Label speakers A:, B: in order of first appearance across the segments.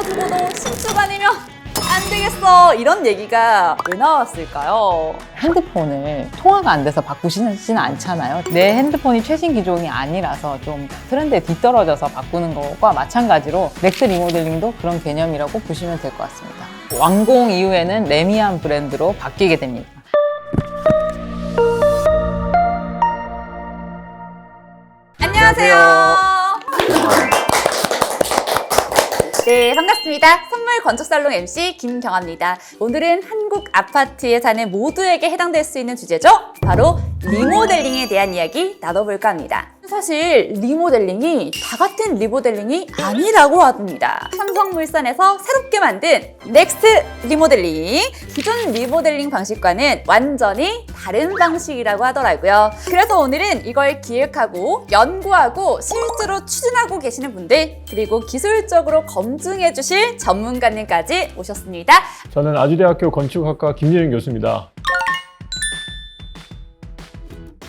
A: 얼어두고도 신축 아니면 안 되겠어, 이런 얘기가 왜 나왔을까요?
B: 핸드폰을 통화가 안 돼서 바꾸시지는 않잖아요. 내 핸드폰이 최신 기종이 아니라서 좀 트렌드에 뒤떨어져서 바꾸는 것과 마찬가지로 넥스 리모델링도 그런 개념이라고 보시면 될 것 같습니다. 완공 이후에는 레미안 브랜드로 바뀌게 됩니다.
A: 안녕하세요. 네, 반갑습니다. 선물 건축살롱 MC 김경아입니다. 오늘은 한국 아파트에 사는 모두에게 해당될 수 있는 주제죠. 바로 리모델링에 대한 이야기 나눠볼까 합니다. 사실 리모델링이 다 같은 리모델링이 아니라고 합니다. 삼성물산에서 새롭게 만든 넥스트 리모델링, 기존 리모델링 방식과는 완전히 다른 방식이라고 하더라고요. 그래서 오늘은 이걸 기획하고 연구하고 실제로 추진하고 계시는 분들, 그리고 기술적으로 검증해 주실 전문가님까지 모셨습니다.
C: 저는 아주대학교 건축학과 김예윤 교수입니다.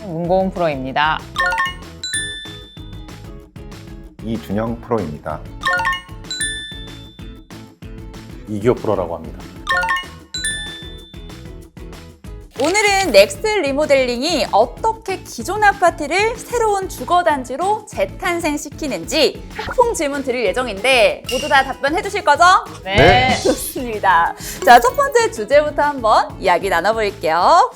B: 문고은 프로입니다.
D: 이준영 프로입니다.
E: 이기호 프로라고 합니다.
A: 오늘은 넥스트 리모델링이 어떻게 기존 아파트를 새로운 주거단지로 재탄생시키는지 폭풍 질문 드릴 예정인데 모두 다 답변해 주실 거죠?
D: 네.
A: 좋습니다. 자, 첫 번째 주제부터 한번 이야기 나눠볼게요.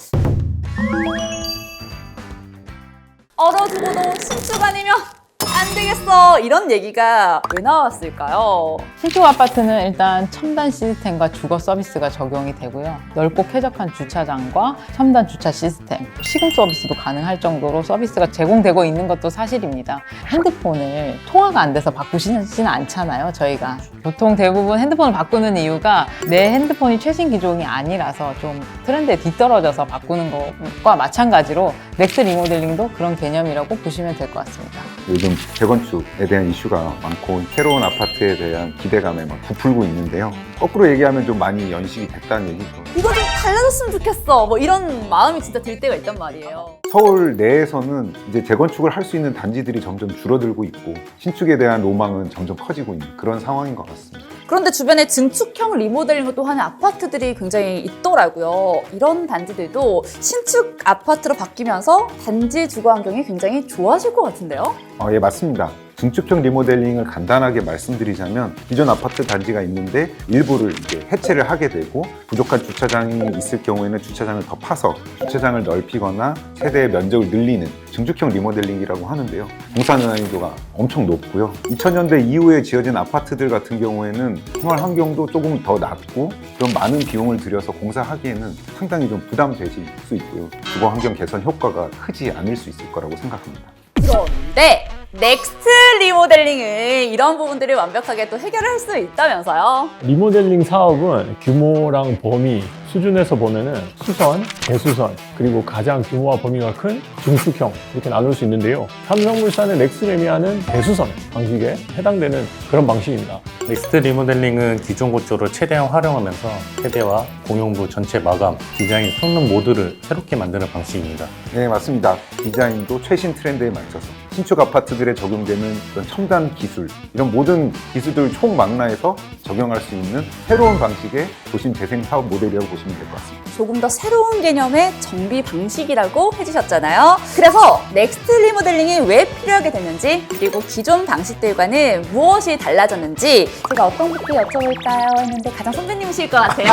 A: 얼어두고도 신축 아니면 안 되겠어, 이런 얘기가 왜 나왔을까요?
B: 신축 아파트는 일단 첨단 시스템과 주거 서비스가 적용이 되고요. 넓고 쾌적한 주차장과 첨단 주차 시스템, 시공 서비스도 가능할 정도로 서비스가 제공되고 있는 것도 사실입니다. 핸드폰을 통화가 안 돼서 바꾸시지는 않잖아요, 저희가. 보통 대부분 핸드폰을 바꾸는 이유가 내 핸드폰이 최신 기종이 아니라서 좀 트렌드에 뒤떨어져서 바꾸는 것과 마찬가지로 넥스 리모델링도 그런 개념이라고 보시면 될 것 같습니다.
D: 요즘 재건축에 대한 이슈가 많고 새로운 아파트에 대한 기대감에 막 부풀고 있는데요. 거꾸로 얘기하면 좀 많이 연식이 됐다는 얘기죠.
A: 이거 좀 달라졌으면 좋겠어, 뭐 이런 마음이 진짜 들 때가 있단 말이에요.
D: 서울 내에서는 이제 재건축을 할 수 있는 단지들이 점점 줄어들고 있고 신축에 대한 로망은 점점 커지고 있는 그런 상황인 것 같습니다.
A: 그런데 주변에 증축형 리모델링을 또 하는 아파트들이 굉장히 있더라고요. 이런 단지들도 신축 아파트로 바뀌면서 단지 주거 환경이 굉장히 좋아질 것 같은데요?
D: 예, 맞습니다. 증축형 리모델링을 간단하게 말씀드리자면 기존 아파트 단지가 있는데 일부를 이제 해체를 하게 되고 부족한 주차장이 있을 경우에는 주차장을 더 파서 주차장을 넓히거나 세대의 면적을 늘리는 증축형 리모델링이라고 하는데요. 공사 난이도가 엄청 높고요. 2000년대 이후에 지어진 아파트들 같은 경우에는 생활 환경도 조금 더 낮고 그런 많은 비용을 들여서 공사하기에는 상당히 좀 부담되실 수 있고요. 주거 환경 개선 효과가 크지 않을 수 있을 거라고 생각합니다.
A: 그런데 넥스트 리모델링은 이런 부분들을 완벽하게 또 해결할 수 있다면서요?
C: 리모델링 사업은 규모랑 범위, 수준에서 보면은 수선, 대수선, 그리고 가장 규모와 범위가 큰 중축형 이렇게 나눌 수 있는데요. 삼성물산의 넥스 레미안은 대수선 방식에 해당되는 그런 방식입니다.
E: 넥스트 리모델링은 기존 구조를 최대한 활용하면서 세대와 공용부 전체 마감, 디자인, 성능 모두를 새롭게 만드는 방식입니다.
D: 네, 맞습니다. 디자인도 최신 트렌드에 맞춰서 신축 아파트들에 적용되는 그런 첨단 기술, 이런 모든 기술들을 총망라해서 적용할 수 있는 새로운 방식의 도심 재생 사업 모델이라고 보시면 될 것 같습니다.
A: 조금 더 새로운 개념의 정비 방식이라고 해주셨잖아요. 그래서 넥스트 리모델링이 왜 필요하게 됐는지, 그리고 기존 방식들과는 무엇이 달라졌는지 제가 어떤 것부터 여쭤볼까요 했는데 가장 선배님이실 것 같아요.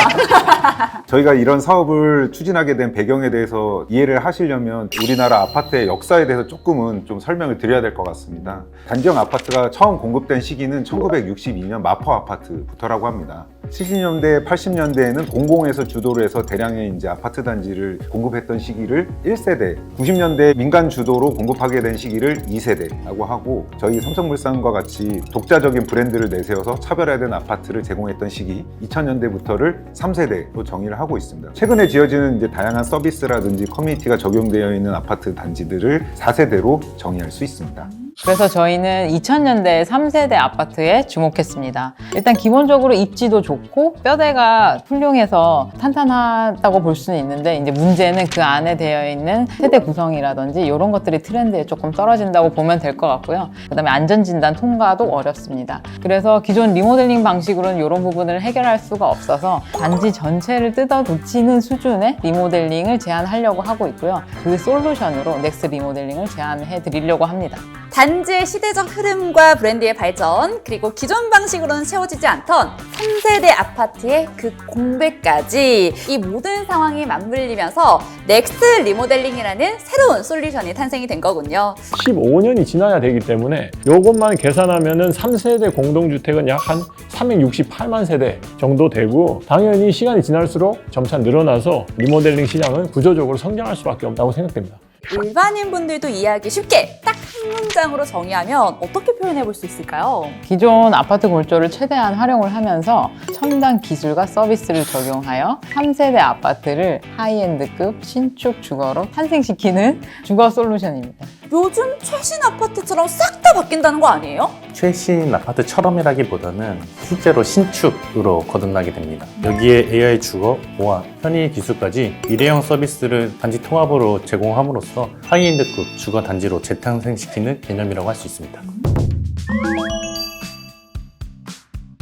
D: 저희가 이런 사업을 추진하게 된 배경에 대해서 이해를 하시려면 우리나라 아파트의 역사에 대해서 조금은 좀 설명을 드려야 될 것 같습니다. 단지형 아파트가 처음 공급된 시기는 1962년 마포 아파트부터라고 합니다. 70년대, 80년대에는 공공에서 주도를 해서 대량의 이제 아파트 단지를 공급했던 시기를 1세대, 90년대 민간 주도로 공급하게 된 시기를 2세대라고 하고, 저희 삼성물산과 같이 독자적인 브랜드를 내세워서 차별화된 아파트를 제공했던 시기 2000년대부터를 3세대로 정의를 하고 있습니다. 최근에 지어지는 이제 다양한 서비스라든지 커뮤니티가 적용되어 있는 아파트 단지들을 4세대로 정의할 수 있습니다.
B: 그래서 저희는 2000년대 3세대 아파트에 주목했습니다. 일단 기본적으로 입지도 좋고 뼈대가 훌륭해서 탄탄하다고 볼 수는 있는데 이제 문제는 그 안에 되어 있는 세대 구성이라든지 이런 것들이 트렌드에 조금 떨어진다고 보면 될 것 같고요. 그다음에 안전진단 통과도 어렵습니다. 그래서 기존 리모델링 방식으로는 이런 부분을 해결할 수가 없어서 단지 전체를 뜯어 놓치는 수준의 리모델링을 제안하려고 하고 있고요. 그 솔루션으로 넥스 리모델링을 제안해 드리려고 합니다.
A: 단지의 시대적 흐름과 브랜드의 발전, 그리고 기존 방식으로는 채워지지 않던 3세대 아파트의 그 공백까지 이 모든 상황이 맞물리면서 넥스 리모델링이라는 새로운 솔루션이 탄생이 된 거군요.
C: 15년이 지나야 되기 때문에 이것만 계산하면은 3세대 공동주택은 약 한 368만 세대 정도 되고, 당연히 시간이 지날수록 점차 늘어나서 리모델링 시장은 구조적으로 성장할 수밖에 없다고 생각됩니다.
A: 일반인 분들도 이해하기 쉽게 딱 한 문장으로 정의하면 어떻게 표현해 볼 수 있을까요?
B: 기존 아파트 골조를 최대한 활용을 하면서 첨단 기술과 서비스를 적용하여 3세대 아파트를 하이엔드급 신축 주거로 탄생시키는 주거 솔루션입니다.
A: 요즘 최신 아파트처럼 싹 다 바뀐다는 거 아니에요?
E: 최신 아파트처럼이라기보다는 실제로 신축으로 거듭나게 됩니다. 여기에 AI 주거, 보안, 편의 기술까지 일회용 서비스를 단지 통합으로 제공함으로써 하이엔드급 주거 단지로 재탄생시키는 개념이라고 할 수 있습니다.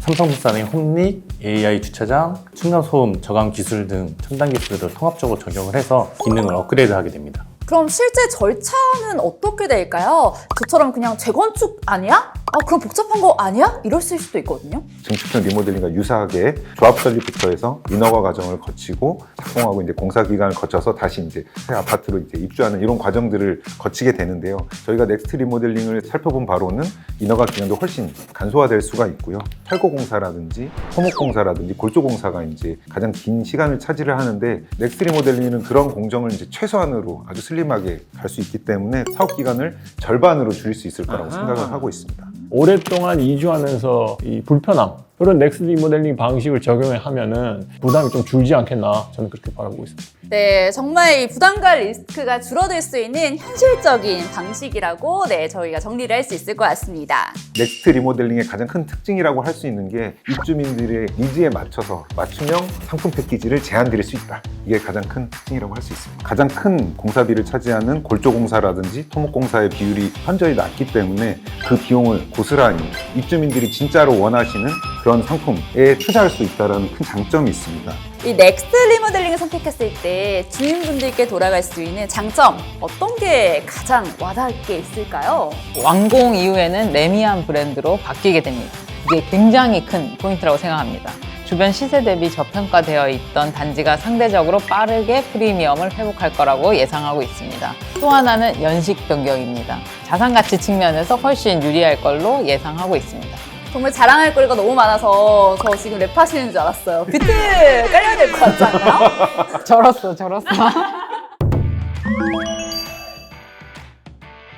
E: 삼성물산의 홈릿, AI 주차장, 층간소음 저감 기술 등 첨단 기술을 통합적으로 적용을 해서 기능을 업그레이드하게 됩니다.
A: 그럼 실제 절차는 어떻게 될까요? 저처럼 그냥 재건축 아니야? 그럼 복잡한 거 아니야? 이럴 수도 있거든요.
D: 증축형 리모델링과 유사하게 조합 설립부터 해서 인허가 과정을 거치고 착공하고 이제 공사 기간을 거쳐서 다시 이제 새 아파트로 이제 입주하는 이런 과정들을 거치게 되는데요. 저희가 넥스트 리모델링을 살펴본 바로는 인허가 기간도 훨씬 간소화될 수가 있고요. 철거 공사라든지 토목 공사라든지 골조 공사가 이제 가장 긴 시간을 차지를 하는데, 넥스트 리모델링은 그런 공정을 이제 최소한으로 아주 슬림하게 갈 수 있기 때문에 사업 기간을 절반으로 줄일 수 있을 거라고 생각을 하고 있습니다.
C: 오랫동안 이주하면서 이 불편함, 이런 넥스 리모델링 방식을 적용하면은 부담이 좀 줄지 않겠나, 저는 그렇게 바라보고 있습니다.
A: 네, 정말 이 부담과 리스크가 줄어들 수 있는 현실적인 방식이라고 저희가 정리를 할 수 있을 것 같습니다.
D: 넥스트 리모델링의 가장 큰 특징이라고 할 수 있는 게 입주민들의 니즈에 맞춰서 맞춤형 상품 패키지를 제안드릴 수 있다. 이게 가장 큰 특징이라고 할 수 있습니다. 가장 큰 공사비를 차지하는 골조 공사라든지 토목 공사의 비율이 현저히 낮기 때문에 그 비용을 고스란히 입주민들이 진짜로 원하시는 그런 상품에 투자할 수 있다는 큰 장점이 있습니다.
A: 이 넥스트 리모델링을 선택했을 때 주민분들께 돌아갈 수 있는 장점, 어떤 게 가장 와닿을 게 있을까요?
B: 완공 이후에는 레미안 브랜드로 바뀌게 됩니다. 이게 굉장히 큰 포인트라고 생각합니다. 주변 시세 대비 저평가되어 있던 단지가 상대적으로 빠르게 프리미엄을 회복할 거라고 예상하고 있습니다. 또 하나는 연식 변경입니다. 자산 가치 측면에서 훨씬 유리할 걸로 예상하고 있습니다.
A: 정말 자랑할 거리가 너무 많아서 저 지금 랩하시는 줄 알았어요. 비트 깔려야 될 것 같지 않나요?
B: 절었어.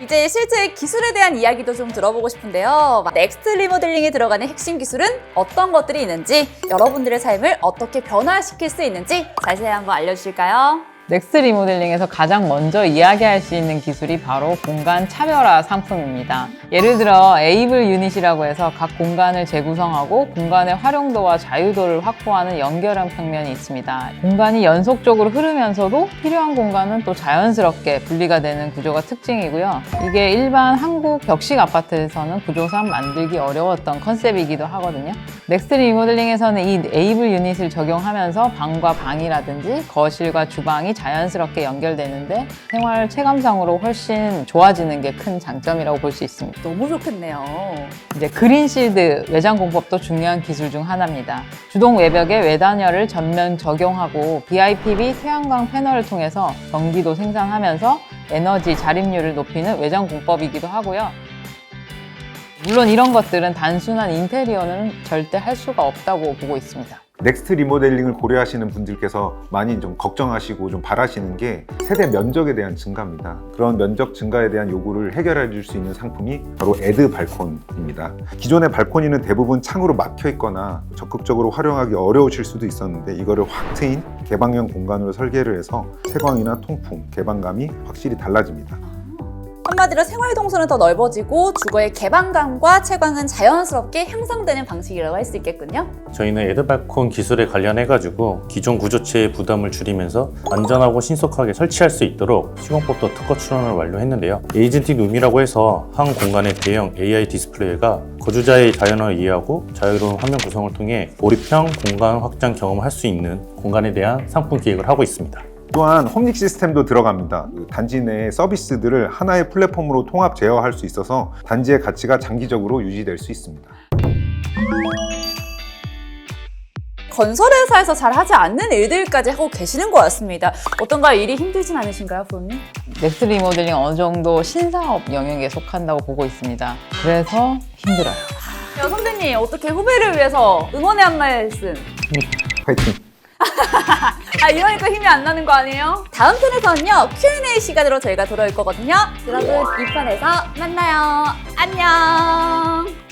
A: 이제 실제 기술에 대한 이야기도 좀 들어보고 싶은데요. 넥스트 리모델링에 들어가는 핵심 기술은 어떤 것들이 있는지, 여러분들의 삶을 어떻게 변화시킬 수 있는지 자세히 한번 알려주실까요?
B: 넥스 리모델링에서 가장 먼저 이야기할 수 있는 기술이 바로 공간 차별화 상품입니다. 예를 들어 에이블 유닛이라고 해서 각 공간을 재구성하고 공간의 활용도와 자유도를 확보하는 연결형 평면이 있습니다. 공간이 연속적으로 흐르면서도 필요한 공간은 또 자연스럽게 분리가 되는 구조가 특징이고요. 이게 일반 한국 벽식 아파트에서는 구조상 만들기 어려웠던 컨셉이기도 하거든요. 넥스트 리모델링에서는 이 에이블 유닛을 적용하면서 방과 방이라든지 거실과 주방이 자연스럽게 연결되는데 생활 체감상으로 훨씬 좋아지는 게 큰 장점이라고 볼 수 있습니다.
A: 너무 좋겠네요.
B: 이제 그린실드 외장 공법도 중요한 기술 중 하나입니다. 주동 외벽에 외단열을 전면 적용하고 BIPV 태양광 패널을 통해서 전기도 생산하면서 에너지 자립률을 높이는 외장 공법이기도 하고요. 물론 이런 것들은 단순한 인테리어는 절대 할 수가 없다고 보고 있습니다.
D: 넥스트 리모델링을 고려하시는 분들께서 많이 좀 걱정하시고 좀 바라시는 게 세대 면적에 대한 증가입니다. 그런 면적 증가에 대한 요구를 해결해 줄 수 있는 상품이 바로 에드 발코니입니다. 기존의 발코니는 대부분 창으로 막혀 있거나 적극적으로 활용하기 어려우실 수도 있었는데, 이거를 확 트인 개방형 공간으로 설계를 해서 채광이나 통풍, 개방감이 확실히 달라집니다.
A: 한마디로 생활 동선은 더 넓어지고 주거의 개방감과 채광은 자연스럽게 향상되는 방식이라고 할 수 있겠군요.
E: 저희는 에드발콘 기술에 관련해가지고 기존 구조체의 부담을 줄이면서 안전하고 신속하게 설치할 수 있도록 시공법도 특허 출원을 완료했는데요. 에이전틱 룸이라고 해서 한 공간의 대형 AI 디스플레이가 거주자의 자연을 이해하고 자유로운 화면 구성을 통해 몰입형 공간 확장 경험을 할 수 있는 공간에 대한 상품 기획을 하고 있습니다.
D: 또한 홈닉 시스템도 들어갑니다. 단지 내 서비스들을 하나의 플랫폼으로 통합 제어할 수 있어서 단지의 가치가 장기적으로 유지될 수 있습니다.
A: 건설회사에서 잘 하지 않는 일들까지 하고 계시는 것 같습니다. 어떤가요? 일이 힘들진 않으신가요, 부모님?
B: 넥스 리모델링 어느 정도 신사업 영역에 속한다고 보고 있습니다. 그래서 힘들어요.
A: 야, 선배님, 어떻게 후배를 위해서 응원의 한 말씀.
D: 화이팅!
A: 아, 이러니까 힘이 안 나는 거 아니에요? 다음 편에서는요, Q&A 시간으로 저희가 돌아올 거거든요. 여러분, 이 편에서 만나요. 안녕!